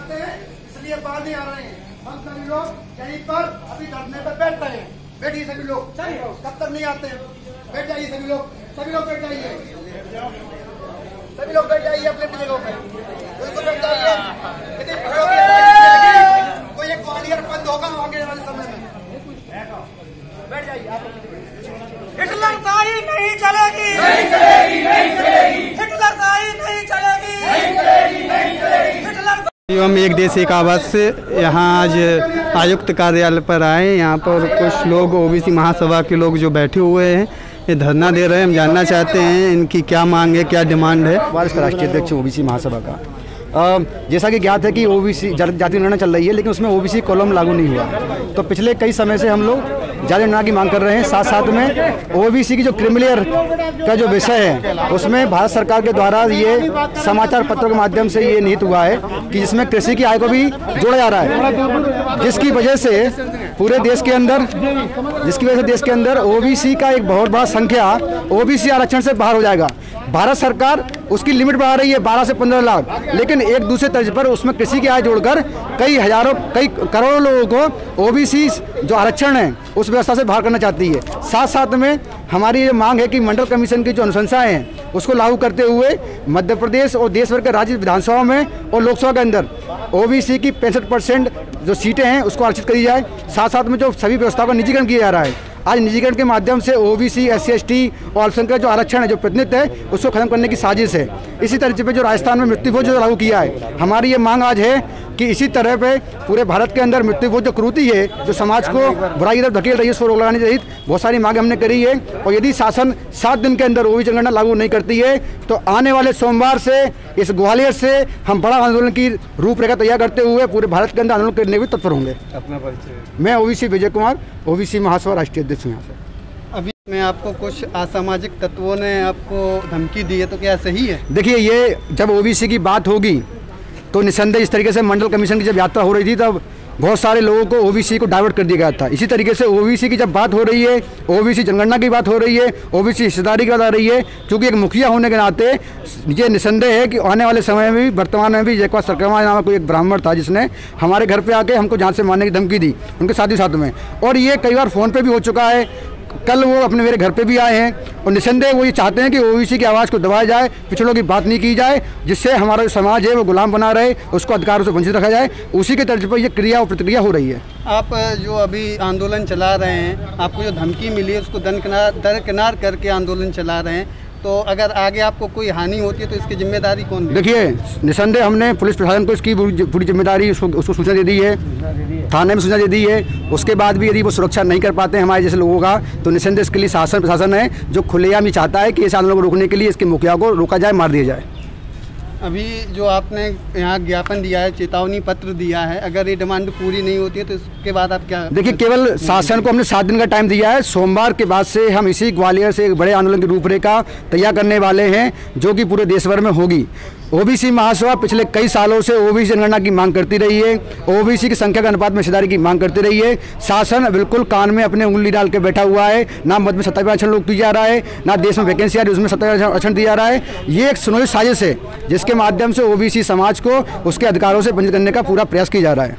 आते हैं इसलिए बाहर नहीं आ रहे हैं। हम सभी लोग यहीं पर अभी धरने पर बैठ रहे हैं। बैठिए सभी लोग, कब तक नहीं आते हैं? बैठ जाइए सभी लोग बैठ जाइए, सभी लोग बैठ जाइए अपने जगहों पे, बिल्कुल बैठ जाइए। यदि कोई एक ग्वालियर बंद होगा आगे वाले समय में, बैठ जाइए आप। हिटलरशाही नहीं चलेगी, नहीं चलेगी, नहीं चलेगी। हिटलरशाही नहीं चलेगी, नहीं चलेगी, नहीं चलेगी। हम एक देश एक आवाज से यहाँ आज आयुक्त कार्यालय पर आए। यहाँ पर कुछ लोग ओबीसी महासभा के लोग जो बैठे हुए हैं, ये धरना दे रहे हैं। हम जानना चाहते हैं इनकी क्या मांग है, क्या डिमांड है। वरिष्ठ राष्ट्रीय अध्यक्ष ओबीसी महासभा का जैसा कि ज्ञात है कि ओबीसी जाति निर्णय चल रही है, लेकिन उसमें ओबीसी कॉलम लागू नहीं हुआ। तो पिछले कई समय से हम लोग जाति निर्णय की मांग कर रहे हैं। साथ साथ में ओबीसी की जो क्रिमिनल का जो विषय है, उसमें भारत सरकार के द्वारा ये समाचार पत्रों के माध्यम से ये निहित हुआ है कि जिसमें कृषि की आय को भी जोड़ा जा रहा है, जिसकी वजह से पूरे देश के अंदर ओबीसी का एक बहुत बड़ा संख्या ओबीसी आरक्षण से बाहर हो जाएगा। भारत सरकार उसकी लिमिट बढ़ा रही है 12 से 15 लाख, लेकिन एक दूसरे तर्ज पर उसमें कृषि की आय जोड़कर कई करोड़ों लोगों को ओबीसी जो आरक्षण है उस व्यवस्था से बाहर करना चाहती है। साथ साथ में हमारी ये मांग है कि मंडल कमीशन की जो अनुशंसाएं हैं उसको लागू करते हुए मध्य प्रदेश और देश भर के राज्य विधानसभा में और लोकसभा के अंदर ओबीसी की 65% जो सीटें हैं उसको आरक्षित करी जाए। साथ साथ में जो सभी व्यवस्थाओं का निजीकरण किया जा रहा है, आज निजीकरण के माध्यम से ओबीसी, SC, ST और अल्पसंख्यक जो आरक्षण है, जो प्रतिनिधित्व है, उसको खत्म करने की साजिश है। इसी तरीके पे जो राजस्थान में मृत्यु भोज जो लागू किया है, हमारी ये मांग आज है कि इसी तरह पे पूरे भारत के अंदर मृत्यु भोज जो कुरीति है, जो समाज को बुराई की तरफ धकेल रही है, उसको रोक लगाने सहित बहुत सारी मांग हमने करी है। और यदि शासन 7 दिन के अंदर ओबीसी जनगणना लागू नहीं करती है तो आने वाले सोमवार से इस ग्वालियर से हम बड़ा आंदोलन की रूपरेखा तैयार करते हुए पूरे भारत के अंदर आंदोलन करने में तत्पर होंगे। अपना परिचय। मैं ओबीसी विजय कुमार, ओबीसी महासभा राष्ट्रीय अध्यक्ष हूँ यहाँ से। अभी में आपको कुछ असामाजिक तत्वों ने आपको धमकी दी है, तो क्या सही है? देखिए, ये जब ओबीसी की बात होगी तो निसंदेह इस तरीके से मंडल कमीशन की जब यात्रा हो रही थी तब बहुत सारे लोगों को ओबीसी को डाइवर्ट कर दिया गया था। इसी तरीके से ओबीसी की जब बात हो रही है, ओबीसी जनगणना की बात हो रही है, ओबीसी हिस्सेदारी की बात आ रही है, क्योंकि एक मुखिया होने के नाते ये निसंदेह है कि आने वाले समय में भी, वर्तमान में भी, जयकुमार सरकमा नाम कोई एक ब्राह्मण था जिसने हमारे घर पे आके हमको जान से मारने की धमकी दी, उनके साथ में। और ये कई बार फ़ोन पर भी हो चुका है। कल वो अपने मेरे घर पे भी आए हैं और निसंदेह वो ये चाहते हैं कि ओबीसी की आवाज़ को दबाया जाए, पिछड़ों की बात नहीं की जाए, जिससे हमारा जो समाज है वो गुलाम बना रहे, उसको अधिकारों से वंचित रखा जाए। उसी के तर्ज पर ये क्रिया और प्रतिक्रिया हो रही है। आप जो अभी आंदोलन चला रहे हैं, आपको जो धमकी मिली है उसको दरकिनार करके आंदोलन चला रहे हैं, तो अगर आगे आपको कोई हानि होती है तो इसकी जिम्मेदारी कौन? देखिए, निसंदेह हमने पुलिस प्रशासन को इसकी पूरी जिम्मेदारी उसको सूचना दे दी है, थाने में सूचना दे दी है। उसके बाद भी यदि वो सुरक्षा नहीं कर पाते हैं हमारे जैसे लोगों का, तो निसंदेह इसके लिए शासन प्रशासन है जो खुलेआम ये चाहता है कि इस आंदोलन को रोकने के लिए इसके मुखिया को रोका जाए, मार दिया जाए। अभी जो आपने यहाँ ज्ञापन दिया है, चेतावनी पत्र दिया है, अगर ये डिमांड पूरी नहीं होती है तो इसके बाद आप क्या? देखिए, केवल शासन को हमने 7 दिन का टाइम दिया है। सोमवार के बाद से हम इसी ग्वालियर से एक बड़े आंदोलन की रूपरेखा तैयार करने वाले हैं, जो कि पूरे देश भर में होगी। ओबीसी महासभा पिछले कई सालों से ओबीसी जनगणना की मांग करती रही है, ओबीसी की संख्या के अनुपात में हिस्सेदारी की मांग करती रही है। शासन बिल्कुल कान में अपने उंगली डाल के बैठा हुआ है। ना मध्य में 27 आरक्षण लोग दिया जा रहा है, ना देश में वैकेंसी आ रही है उसमें 27 आरक्षण दिया जा रहा है। ये एक सुनियोजित साजिश है जिसके माध्यम से ओबीसी समाज को उसके अधिकारों से वंचित करने का पूरा प्रयास किया जा रहा है।